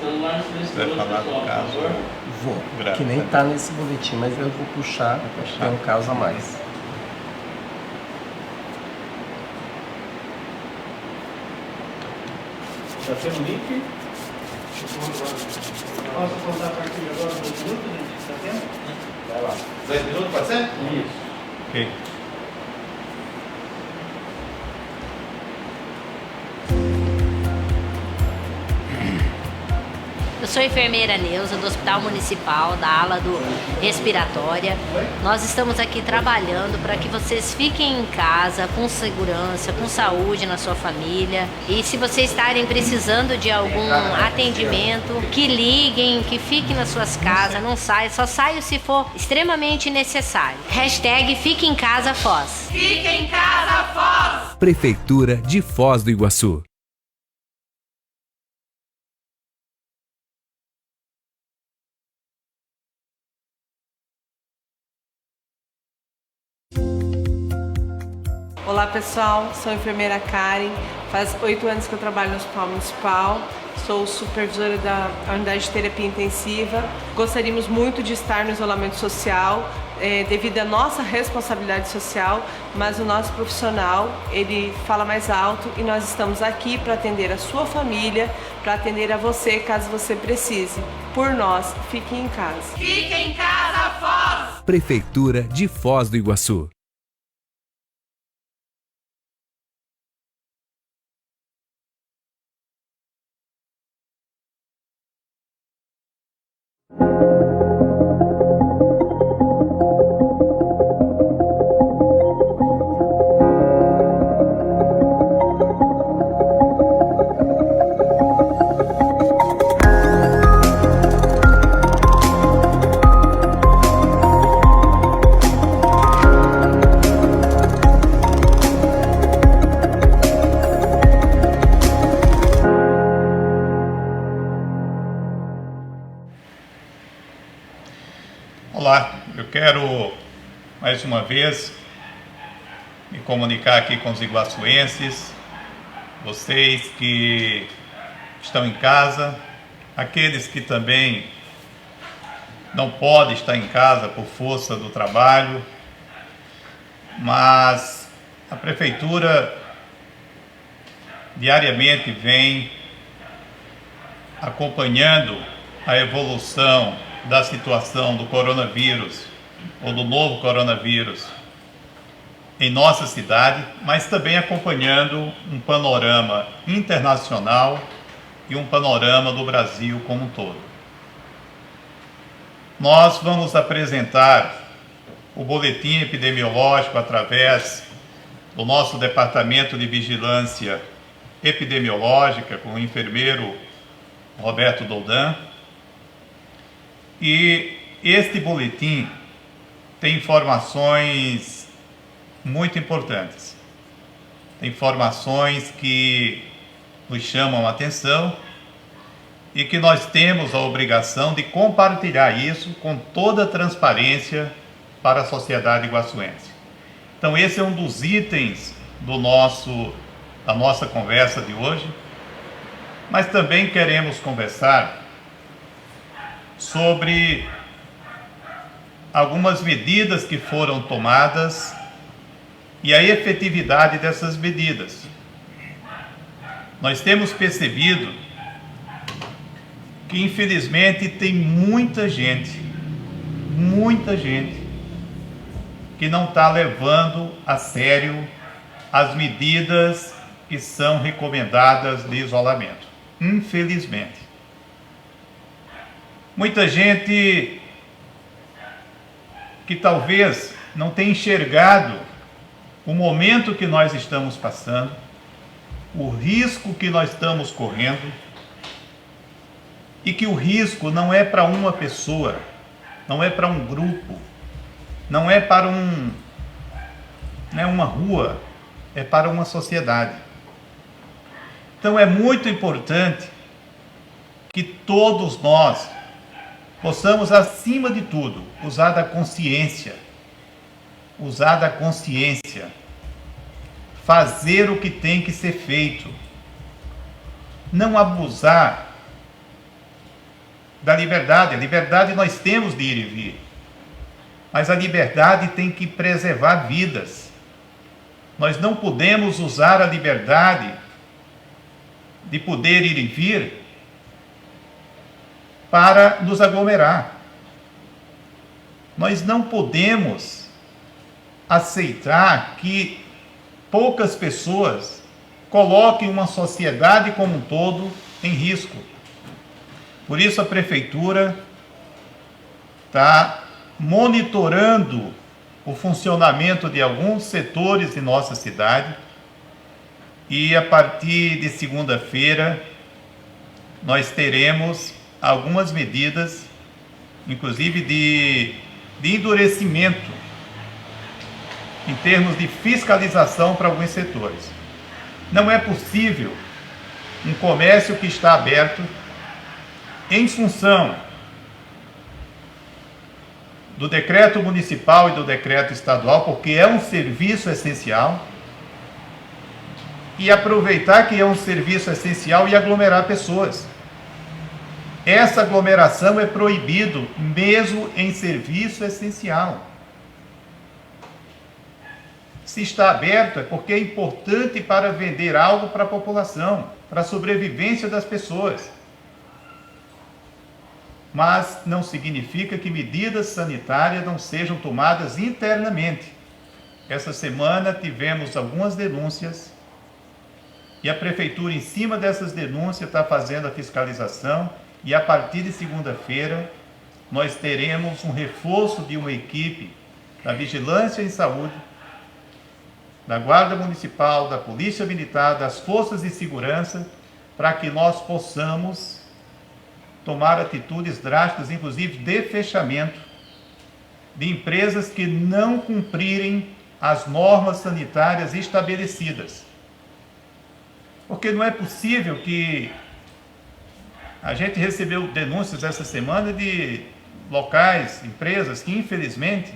Vai falar do caso? Vou, Grave, que nem tá nesse boletim, mas eu vou puxar, porque é um caso a mais. Já tem o link? Posso contar a partir de agora 2 minutos, gente? Está tendo? Vai lá. 2 minutos, pode ser? Isso. Ok. Eu sou enfermeira Neuza, do Hospital Municipal, da ala do respiratória. Nós estamos aqui trabalhando para que vocês fiquem em casa com segurança, com saúde na sua família. E se vocês estarem precisando de algum atendimento, que liguem, que fiquem nas suas casas, não saiam, só saiam se for extremamente necessário. Hashtag Fique em Casa Foz. Fique em casa, Foz! Prefeitura de Foz do Iguaçu. Olá pessoal, sou a enfermeira Karen, faz 8 anos que eu trabalho no Hospital Municipal, sou supervisora da unidade de terapia intensiva. Gostaríamos muito de estar no isolamento social, devido à nossa responsabilidade social, mas o nosso profissional, ele fala mais alto e nós estamos aqui para atender a sua família, para atender a você caso você precise. Por nós, fiquem em casa. Fique em casa, Foz! Prefeitura de Foz do Iguaçu. Olá, eu quero mais uma vez me comunicar aqui com os iguaçuenses, vocês que estão em casa, aqueles que também não podem estar em casa por força do trabalho, mas a Prefeitura diariamente vem acompanhando a evolução da situação do coronavírus ou do novo coronavírus em nossa cidade, mas também acompanhando um panorama internacional e um panorama do Brasil como um todo. Nós vamos apresentar o boletim epidemiológico através do nosso Departamento de Vigilância Epidemiológica com o enfermeiro Roberto Doldan. E este boletim tem informações muito importantes, tem informações que nos chamam a atenção e que nós temos a obrigação de compartilhar isso com toda a transparência para a sociedade iguaçuense. Então esse é um dos itens da nossa conversa de hoje, mas também queremos conversar sobre algumas medidas que foram tomadas e a efetividade dessas medidas. Nós temos percebido que infelizmente tem muita gente que não está levando a sério as medidas que são recomendadas de isolamento. Infelizmente. Muita gente que talvez não tenha enxergado o momento que nós estamos passando, o risco que nós estamos correndo, e que o risco não é para uma pessoa, não é para um grupo, não é para uma rua, é para uma sociedade. Então é muito importante que todos nós possamos, acima de tudo, usar da consciência, fazer o que tem que ser feito, não abusar da liberdade. A liberdade nós temos de ir e vir, mas a liberdade tem que preservar vidas. Nós não podemos usar a liberdade de poder ir e vir para nos aglomerar. Nós não podemos aceitar que poucas pessoas coloquem uma sociedade como um todo em risco. Por isso a prefeitura está monitorando o funcionamento de alguns setores de nossa cidade e a partir de segunda-feira nós teremos algumas medidas, inclusive de endurecimento em termos de fiscalização para alguns setores. Não é possível um comércio que está aberto em função do decreto municipal e do decreto estadual, porque é um serviço essencial, e aproveitar que é um serviço essencial e aglomerar pessoas. Essa aglomeração é proibido mesmo em serviço essencial. Se está aberto é porque é importante para vender algo para a população, para a sobrevivência das pessoas. Mas não significa que medidas sanitárias não sejam tomadas internamente. Essa semana tivemos algumas denúncias e a prefeitura, em cima dessas denúncias, está fazendo a fiscalização e a partir de segunda-feira nós teremos um reforço de uma equipe da Vigilância em Saúde, da Guarda Municipal, da Polícia Militar, das Forças de Segurança, para que nós possamos tomar atitudes drásticas, inclusive de fechamento de empresas que não cumprirem as normas sanitárias estabelecidas. Porque não é possível que a gente recebeu denúncias essa semana de locais, empresas que infelizmente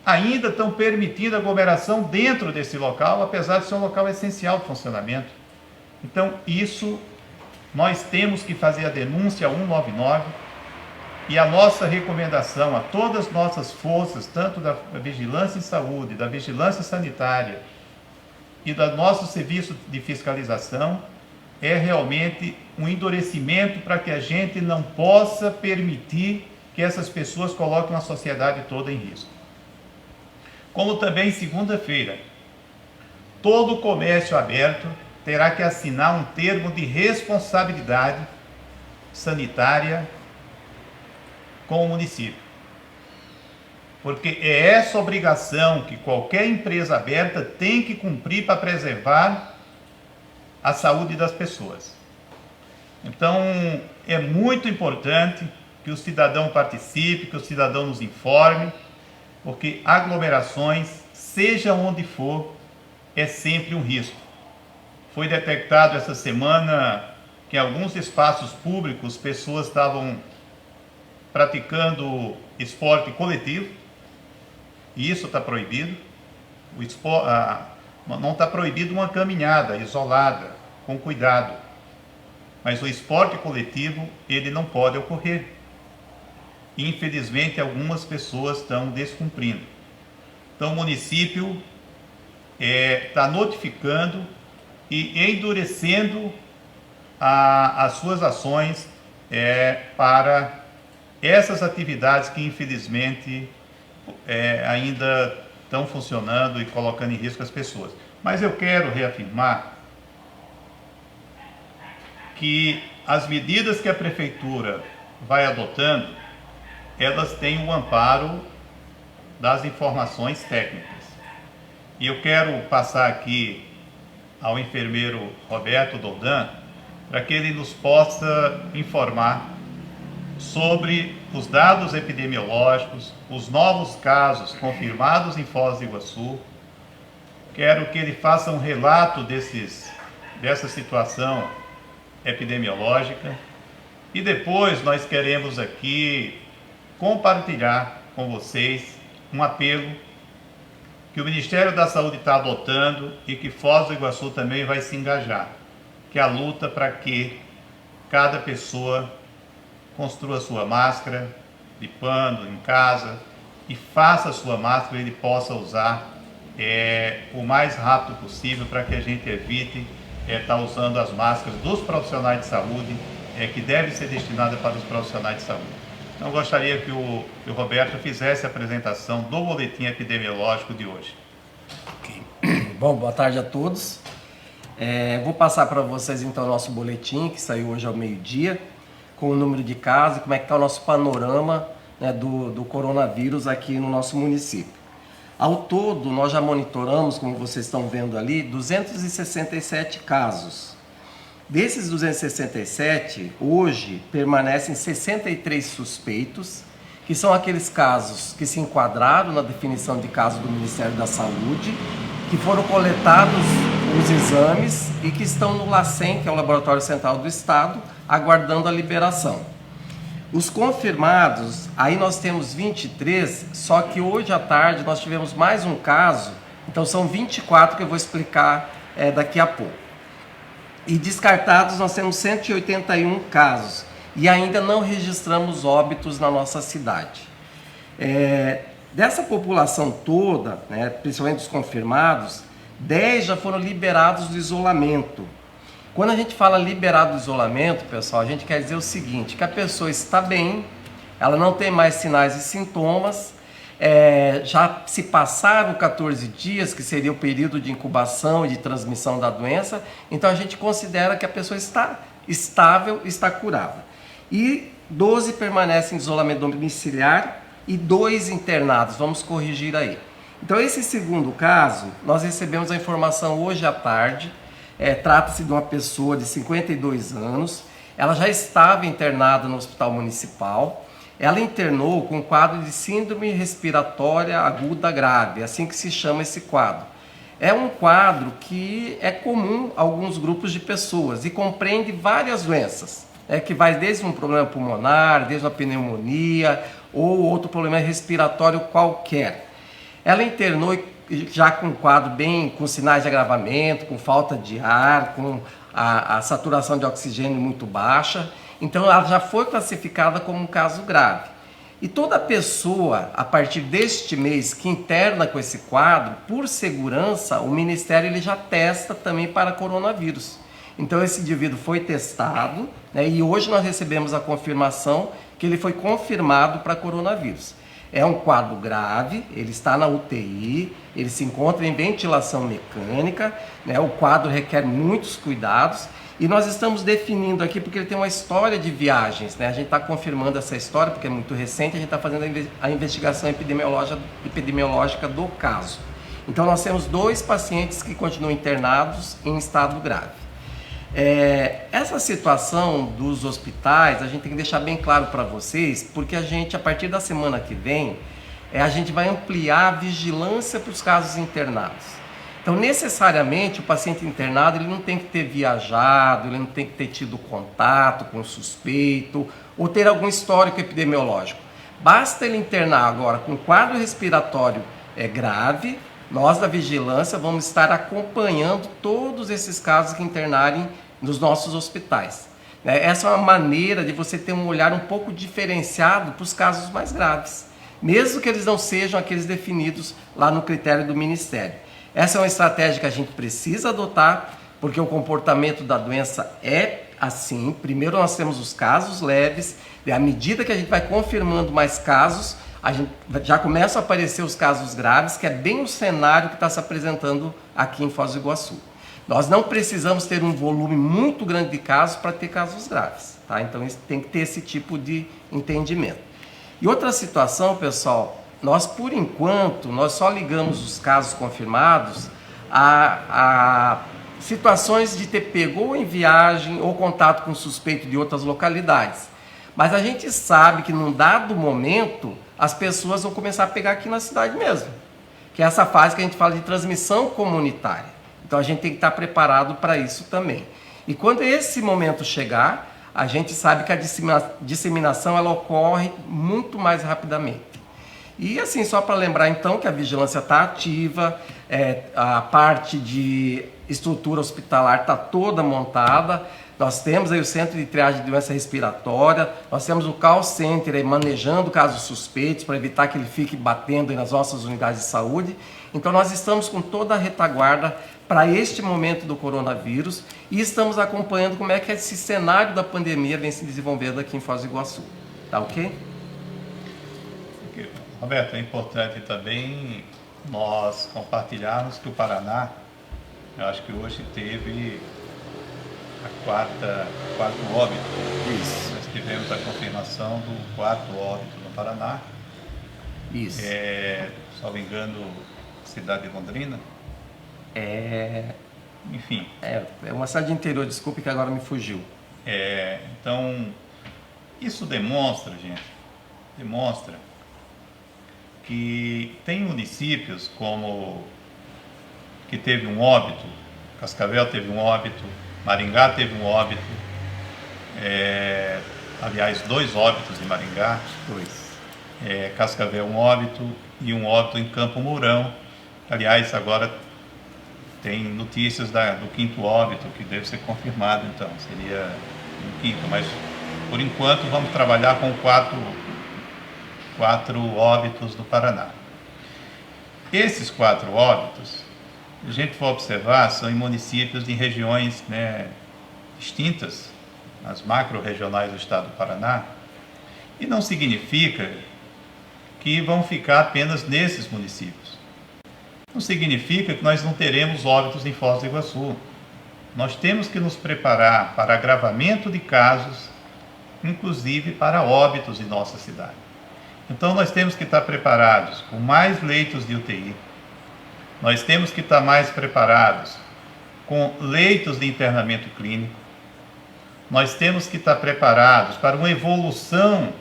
ainda estão permitindo aglomeração dentro desse local, apesar de ser um local essencial de funcionamento. Então isso nós temos que fazer a denúncia 199 e a nossa recomendação a todas as nossas forças, tanto da Vigilância em Saúde, da Vigilância Sanitária e do nosso serviço de fiscalização, é realmente um endurecimento para que a gente não possa permitir que essas pessoas coloquem a sociedade toda em risco. Como também segunda-feira, todo o comércio aberto terá que assinar um termo de responsabilidade sanitária com o município. Porque é essa obrigação que qualquer empresa aberta tem que cumprir para preservar a saúde das pessoas. Então, é muito importante que o cidadão participe, que o cidadão nos informe, porque aglomerações, seja onde for, é sempre um risco. Foi detectado essa semana que em alguns espaços públicos pessoas estavam praticando esporte coletivo, e isso está proibido. Não está proibido uma caminhada isolada, com cuidado, mas o esporte coletivo ele não pode ocorrer. Infelizmente, algumas pessoas estão descumprindo. Então, o município está notificando e endurecendo as suas ações para essas atividades que, infelizmente, ainda estão funcionando e colocando em risco as pessoas. Mas eu quero reafirmar que as medidas que a Prefeitura vai adotando, elas têm o amparo das informações técnicas. E eu quero passar aqui ao enfermeiro Roberto Doldan, para que ele nos possa informar sobre os dados epidemiológicos, os novos casos confirmados em Foz do Iguaçu. Quero que ele faça um relato dessa situação epidemiológica e depois nós queremos aqui compartilhar com vocês um apelo que o Ministério da Saúde está adotando e que Foz do Iguaçu também vai se engajar, que é a luta para que cada pessoa construa a sua máscara de pano em casa e faça a sua máscara e ele possa usar o mais rápido possível para que a gente evite estar usando as máscaras dos profissionais de saúde, que deve ser destinada para os profissionais de saúde. Então, eu gostaria que o Roberto fizesse a apresentação do boletim epidemiológico de hoje. Okay. Bom, boa tarde a todos. Vou passar para vocês então o nosso boletim, que saiu hoje ao meio-dia, com o número de casos, como é que está o nosso panorama, né, do coronavírus aqui no nosso município. Ao todo, nós já monitoramos, como vocês estão vendo ali, 267 casos. Desses 267, hoje permanecem 63 suspeitos, que são aqueles casos que se enquadraram na definição de caso do Ministério da Saúde, que foram coletados os exames e que estão no LACEN, que é o Laboratório Central do Estado, aguardando a liberação. Os confirmados, aí nós temos 23, só que hoje à tarde nós tivemos mais um caso, então são 24 que eu vou explicar daqui a pouco. E descartados nós temos 181 casos e ainda não registramos óbitos na nossa cidade. Dessa população toda, né, principalmente os confirmados, 10 já foram liberados do isolamento. Quando a gente fala liberado do isolamento, pessoal, a gente quer dizer o seguinte, que a pessoa está bem, ela não tem mais sinais e sintomas, já se passaram 14 dias, que seria o período de incubação e de transmissão da doença, então a gente considera que a pessoa está estável, está curada. E 12 permanecem em isolamento domiciliar e 2 internados, vamos corrigir aí. Então esse segundo caso, nós recebemos a informação hoje à tarde, trata-se de uma pessoa de 52 anos, ela já estava internada no hospital municipal, ela internou com um quadro de síndrome respiratória aguda grave, assim que se chama esse quadro. É um quadro que é comum a alguns grupos de pessoas e compreende várias doenças, que vai desde um problema pulmonar, desde uma pneumonia ou outro problema respiratório qualquer. Ela internou já com um quadro com sinais de agravamento, com falta de ar, com a saturação de oxigênio muito baixa. Então ela já foi classificada como um caso grave. E toda pessoa, a partir deste mês, que interna com esse quadro, por segurança, o Ministério ele já testa também para coronavírus. Então esse indivíduo foi testado, né, e hoje nós recebemos a confirmação que ele foi confirmado para coronavírus. É um quadro grave, ele está na UTI, ele se encontra em ventilação mecânica, né, o quadro requer muitos cuidados. E nós estamos definindo aqui porque ele tem uma história de viagens, né? A gente está confirmando essa história porque é muito recente, a gente está fazendo a investigação epidemiológica do caso. Então nós temos 2 pacientes que continuam internados em estado grave. Essa situação dos hospitais, a gente tem que deixar bem claro para vocês, porque a gente, a partir da semana que vem, a gente vai ampliar a vigilância para os casos internados. Então, necessariamente, o paciente internado ele não tem que ter viajado, ele não tem que ter tido contato com o suspeito ou ter algum histórico epidemiológico. Basta ele internar agora com quadro respiratório grave, nós da vigilância vamos estar acompanhando todos esses casos que internarem nos nossos hospitais. Essa é uma maneira de você ter um olhar um pouco diferenciado para os casos mais graves, mesmo que eles não sejam aqueles definidos lá no critério do Ministério. Essa é uma estratégia que a gente precisa adotar, porque o comportamento da doença é assim. Primeiro nós temos os casos leves, e à medida que a gente vai confirmando mais casos, a gente já começam a aparecer os casos graves, que é bem o cenário que está se apresentando aqui em Foz do Iguaçu. Nós não precisamos ter um volume muito grande de casos para ter casos graves, tá? Então tem que ter esse tipo de entendimento. E outra situação, pessoal, nós por enquanto, nós só ligamos os casos confirmados a situações de ter pego ou em viagem ou contato com suspeito de outras localidades. Mas a gente sabe que num dado momento as pessoas vão começar a pegar aqui na cidade mesmo, que é essa fase que a gente fala de transmissão comunitária. Então a gente tem que estar preparado para isso também. E quando esse momento chegar, a gente sabe que a disseminação ela ocorre muito mais rapidamente. E assim, só para lembrar então que a vigilância está ativa, a parte de estrutura hospitalar está toda montada, Nós temos aí o Centro de Triagem de Doença Respiratória, nós temos o Call Center aí manejando casos suspeitos para evitar que ele fique batendo aí nas nossas unidades de saúde. Então nós estamos com toda a retaguarda para este momento do coronavírus e estamos acompanhando como é que esse cenário da pandemia vem se desenvolvendo aqui em Foz do Iguaçu. Tá ok? Roberto, é importante também nós compartilharmos que o Paraná, eu acho que hoje teve a quarto óbito. Isso. Nós tivemos a confirmação do quarto óbito no Paraná. Isso. Salvo engano, cidade de Londrina. Enfim. É uma cidade de interior, desculpe que agora me fugiu. Então, isso demonstra, gente, que tem municípios como que teve um óbito, Cascavel teve um óbito, Maringá teve um óbito, aliás, 2 óbitos em Maringá, Cascavel um óbito e um óbito em Campo Mourão. Aliás, agora tem notícias do 5º óbito que deve ser confirmado, então seria um 5º, mas por enquanto vamos trabalhar com 4 óbitos do Paraná. Esses 4 óbitos, se a gente for observar, são em municípios de regiões, distintas, as macro-regionais do estado do Paraná, e não significa que vão ficar apenas nesses municípios. Não significa que nós não teremos óbitos em Foz do Iguaçu. Nós temos que nos preparar para agravamento de casos, inclusive para óbitos em nossa cidade. Então nós temos que estar preparados com mais leitos de UTI, nós temos que estar mais preparados com leitos de internamento clínico, nós temos que estar preparados para uma evolução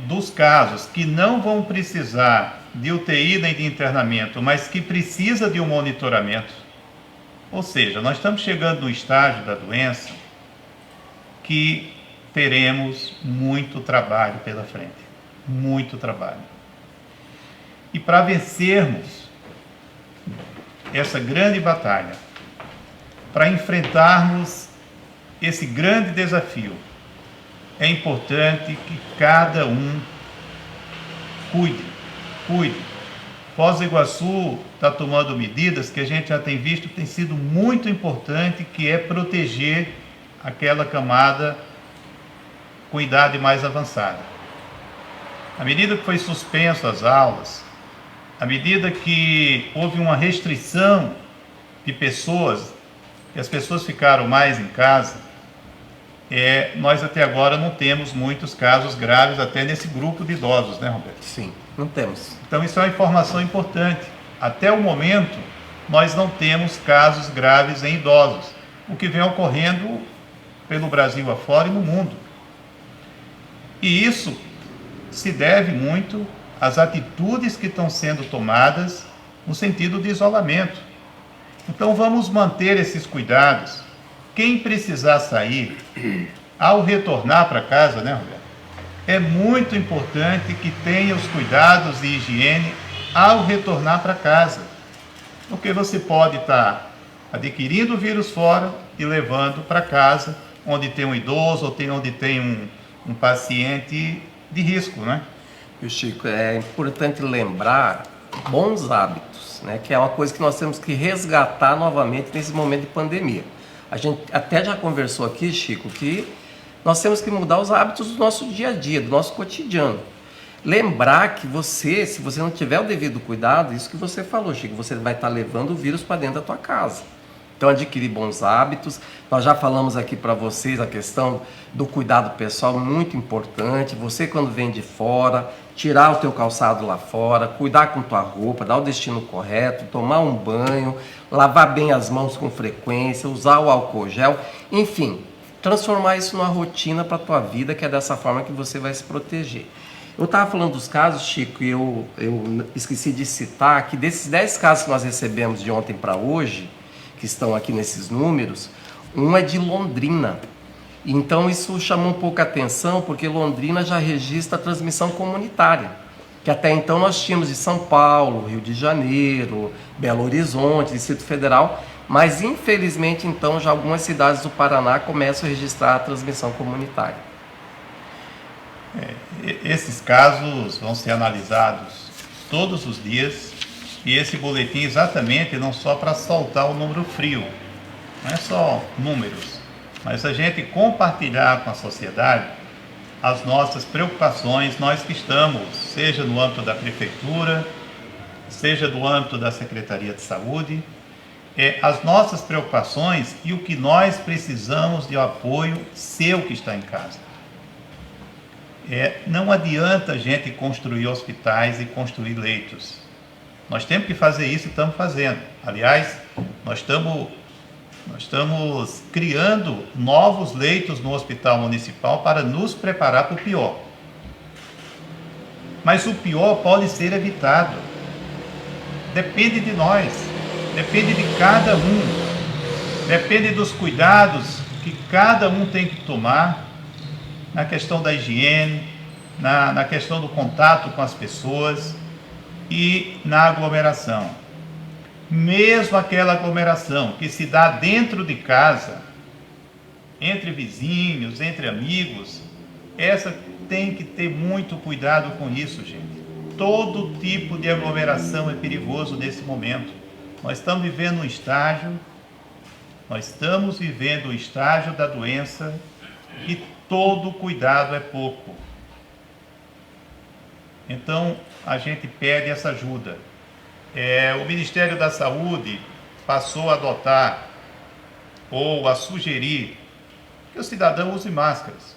dos casos que não vão precisar de UTI nem de internamento, mas que precisa de um monitoramento. Ou seja, nós estamos chegando no estágio da doença que teremos muito trabalho pela frente, muito trabalho. E para vencermos essa grande batalha, para enfrentarmos esse grande desafio, é importante que cada um cuide. Foz do Iguaçu está tomando medidas que a gente já tem visto que tem sido muito importante, que é proteger aquela camada com idade mais avançada. À medida que foi suspenso as aulas, à medida que houve uma restrição de pessoas, que as pessoas ficaram mais em casa, nós até agora não temos muitos casos graves até nesse grupo de idosos, né, Roberto? Sim, não temos. Então isso é uma informação importante. Até o momento, nós não temos casos graves em idosos, o que vem ocorrendo pelo Brasil afora e no mundo. E isso se deve muito às atitudes que estão sendo tomadas no sentido de isolamento. Então vamos manter esses cuidados. Quem precisar sair, ao retornar para casa, né, Roberto? É muito importante que tenha os cuidados de higiene ao retornar para casa. Porque você pode estar adquirindo o vírus fora e levando para casa, onde tem um idoso ou onde tem um paciente de risco, né? E, Chico, é importante lembrar bons hábitos, né? Que é uma coisa que nós temos que resgatar novamente nesse momento de pandemia. A gente até já conversou aqui, Chico, que nós temos que mudar os hábitos do nosso dia a dia, do nosso cotidiano. Lembrar que você, se você não tiver o devido cuidado, isso que você falou, Chico, você vai estar levando o vírus para dentro da tua casa. Então, adquirir bons hábitos. Nós já falamos aqui para vocês a questão do cuidado pessoal, muito importante. Você, quando vem de fora, tirar o teu calçado lá fora, cuidar com tua roupa, dar o destino correto, tomar um banho, lavar bem as mãos com frequência, usar o álcool gel, enfim, transformar isso numa rotina para a tua vida, que é dessa forma que você vai se proteger. Eu estava falando dos casos, Chico, e eu esqueci de citar que desses 10 casos que nós recebemos de ontem para hoje, que estão aqui nesses números, um é de Londrina. Então isso chamou um pouco a atenção, porque Londrina já registra a transmissão comunitária, que até então nós tínhamos de São Paulo, Rio de Janeiro, Belo Horizonte, Distrito Federal, mas infelizmente então já algumas cidades do Paraná começam a registrar a transmissão comunitária. Esses casos vão ser analisados todos os dias, e esse boletim exatamente não só para soltar o número frio, não é só números, mas a gente compartilhar com a sociedade as nossas preocupações, nós que estamos, seja no âmbito da Prefeitura, seja no âmbito da Secretaria de Saúde, as nossas preocupações e o que nós precisamos de apoio seu que está em casa. Não adianta a gente construir hospitais e construir leitos. Nós temos que fazer isso e estamos fazendo. Aliás, nós estamos criando novos leitos no Hospital Municipal para nos preparar para o pior. Mas o pior pode ser evitado. Depende de nós, depende de cada um, depende dos cuidados que cada um tem que tomar na questão da higiene, na questão do contato com as pessoas e na aglomeração. Mesmo aquela aglomeração que se dá dentro de casa, entre vizinhos, entre amigos, essa tem que ter muito cuidado com isso, gente. Todo tipo de aglomeração é perigoso nesse momento. Nós estamos vivendo um estágio da doença e todo cuidado é pouco. Então, a gente pede essa ajuda. O Ministério da Saúde passou a adotar ou a sugerir que o cidadão use máscaras.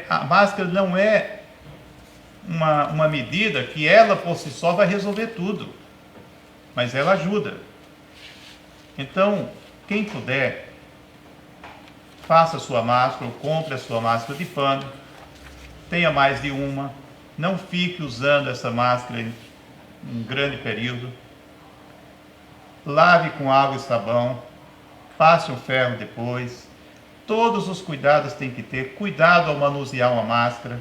A máscara não é uma medida que ela por si só vai resolver tudo, mas ela ajuda. Então, quem puder, faça a sua máscara ou compre a sua máscara de pano, tenha mais de uma, não fique usando essa máscara em um grande período, lave com água e sabão, passe um ferro depois, todos os cuidados tem que ter, cuidado ao manusear uma máscara,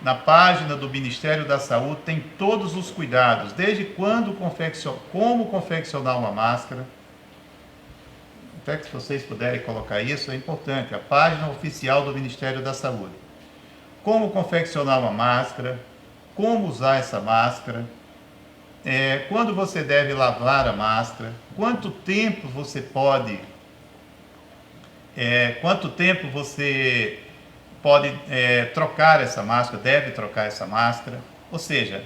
na página do Ministério da Saúde tem todos os cuidados, desde como confeccionar uma máscara, até que se vocês puderem colocar isso, é importante, a página oficial do Ministério da Saúde. Como confeccionar uma máscara, como usar essa máscara, quando você deve lavar a máscara, quanto tempo você pode trocar essa máscara, deve trocar essa máscara. Ou seja,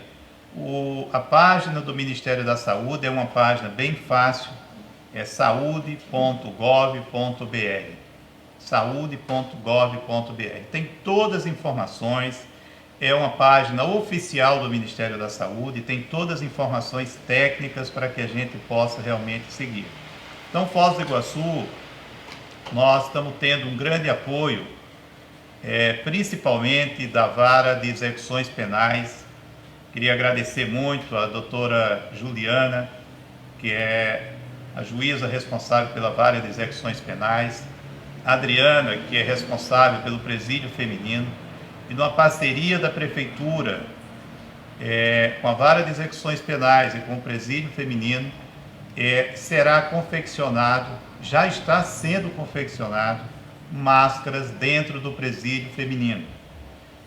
a página do Ministério da Saúde é uma página bem fácil, é saude.gov.br. Saude.gov.br. Tem todas as informações, é uma página oficial do Ministério da Saúde, tem todas as informações técnicas para que a gente possa realmente seguir. Então, Foz do Iguaçu, nós estamos tendo um grande apoio, principalmente da Vara de Execuções Penais. Queria agradecer muito a doutora Juliana, que é a juíza responsável pela Vara de Execuções Penais, a Adriana, que é responsável pelo Presídio Feminino, e numa parceria da Prefeitura com a Vara de Execuções Penais e com o Presídio Feminino, será confeccionado, já está sendo confeccionado, máscaras dentro do Presídio Feminino.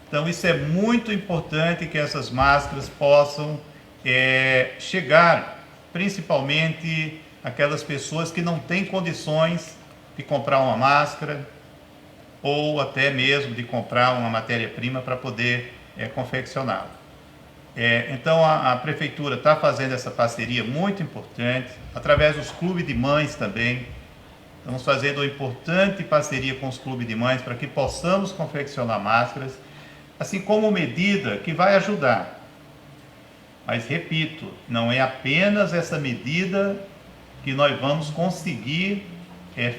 Então isso é muito importante, que essas máscaras possam chegar, principalmente aquelas pessoas que não têm condições de comprar uma máscara ou até mesmo de comprar uma matéria-prima para poder confeccioná-la. Então a Prefeitura está fazendo essa parceria muito importante, através dos clubes de mães também. Estamos fazendo uma importante parceria com os clubes de mães para que possamos confeccionar máscaras, assim como medida que vai ajudar. Mas, repito, não é apenas essa medida que nós vamos conseguir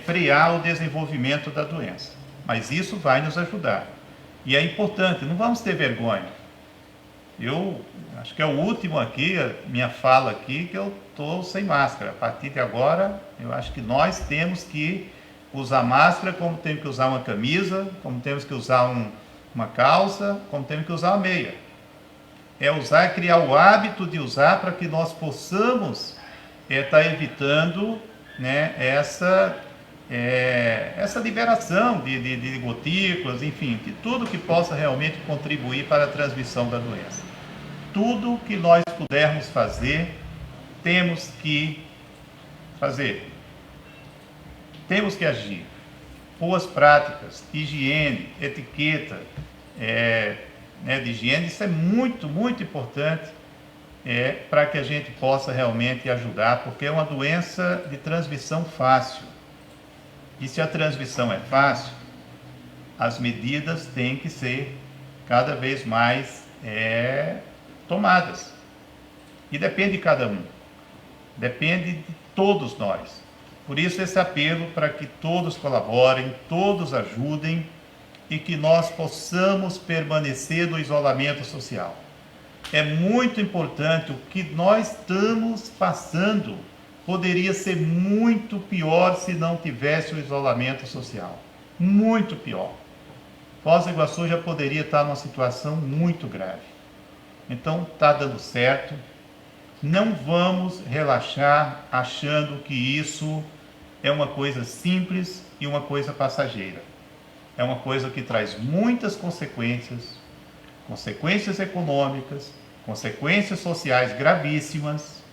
frear o desenvolvimento da doença. Mas isso vai nos ajudar. E é importante, não vamos ter vergonha. Eu acho que é o último aqui, a minha fala aqui, que eu estou sem máscara. A partir de agora, eu acho que nós temos que usar máscara como temos que usar uma camisa, como temos que usar uma calça, como temos que usar uma meia. é usar, criar o hábito de usar para que nós possamos estar evitando, né, essa liberação de gotículas, enfim, de tudo que possa realmente contribuir para a transmissão da doença. Tudo que nós pudermos fazer, temos que fazer. Temos que agir. Boas práticas, higiene, etiqueta, de higiene, isso é muito, muito importante para que a gente possa realmente ajudar, porque é uma doença de transmissão fácil. E se a transmissão é fácil, as medidas têm que ser cada vez mais tomadas. E depende de cada um. Depende de todos nós. Por isso esse apelo para que todos colaborem, todos ajudem e que nós possamos permanecer no isolamento social. É muito importante, o que nós estamos passando poderia ser muito pior se não tivesse o isolamento social. Muito pior. Foz do Iguaçu já poderia estar numa situação muito grave. Então está dando certo. Não vamos relaxar achando que isso é uma coisa simples e uma coisa passageira. É uma coisa que traz muitas consequências, consequências econômicas, consequências sociais gravíssimas,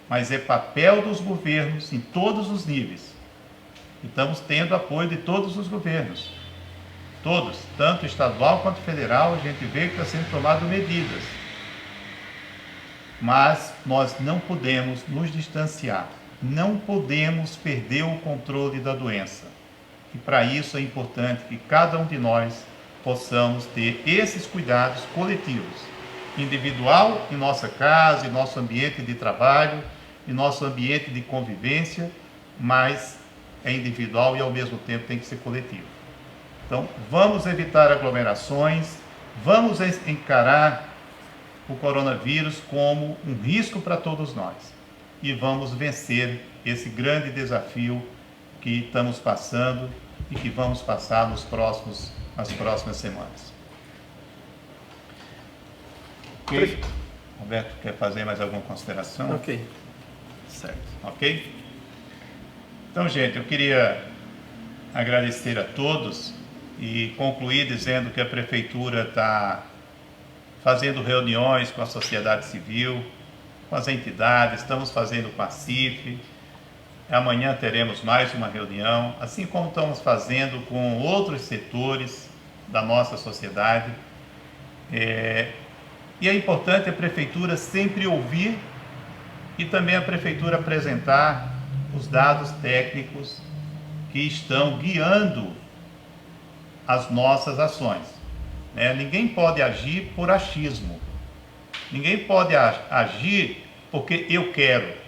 mas é papel dos governos em todos os níveis. Estamos tendo apoio de todos os governos. Todos, tanto estadual quanto federal, a gente vê que está sendo tomado medidas. Mas nós não podemos nos distanciar, não podemos perder o controle da doença. E para isso é importante que cada um de nós possamos ter esses cuidados coletivos, individual em nossa casa, em nosso ambiente de trabalho, em nosso ambiente de convivência, mas é individual e ao mesmo tempo tem que ser coletivo. Então vamos evitar aglomerações, vamos encarar o coronavírus como um risco para todos nós e vamos vencer esse grande desafio que estamos passando e que vamos passar nas próximas semanas. Ok? Roberto, quer fazer mais alguma consideração? Ok, certo. Ok? Então, gente, eu queria agradecer a todos e concluir dizendo que a Prefeitura está fazendo reuniões com a sociedade civil, com as entidades, estamos fazendo com a CIF. Amanhã teremos mais uma reunião, assim como estamos fazendo com outros setores da nossa sociedade. E é importante a Prefeitura sempre ouvir e também a Prefeitura apresentar os dados técnicos que estão guiando as nossas ações. Ninguém pode agir por achismo. Ninguém pode agir porque eu quero.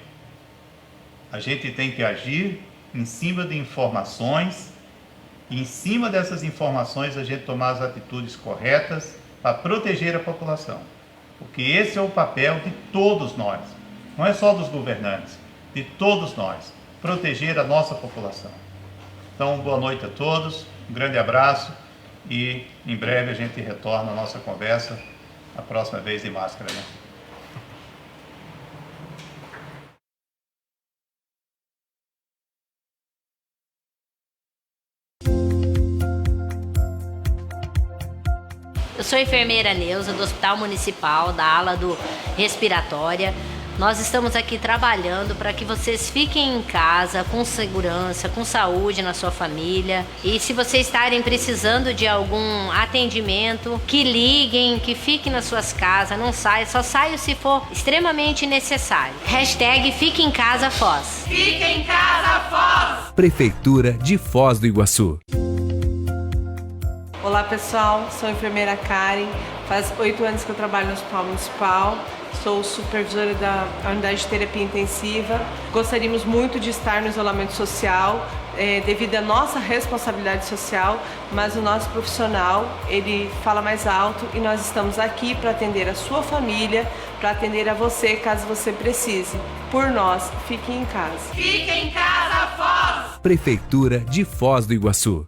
A gente tem que agir em cima de informações e em cima dessas informações a gente tomar as atitudes corretas para proteger a população. Porque esse é o papel de todos nós. Não é só dos governantes, de todos nós. Proteger a nossa população. Então, boa noite a todos, um grande abraço e em breve a gente retorna a nossa conversa, a próxima vez de máscara, né? Eu sou a enfermeira Neuza, do Hospital Municipal, da ala do Respiratória. Nós estamos aqui trabalhando para que vocês fiquem em casa com segurança, com saúde na sua família. E se vocês estarem precisando de algum atendimento, que liguem, que fiquem nas suas casas, não saiam, só saiam se for extremamente necessário. Hashtag Fique em Casa Foz. Fique em casa, Foz! Prefeitura de Foz do Iguaçu. Olá pessoal, sou a enfermeira Karen, faz 8 anos que eu trabalho no Hospital Municipal, sou supervisora da unidade de terapia intensiva. Gostaríamos muito de estar no isolamento social, devido à nossa responsabilidade social, mas o nosso profissional, ele fala mais alto e nós estamos aqui para atender a sua família, para atender a você caso você precise. Por nós, fique em casa. Fique em casa, Foz! Prefeitura de Foz do Iguaçu.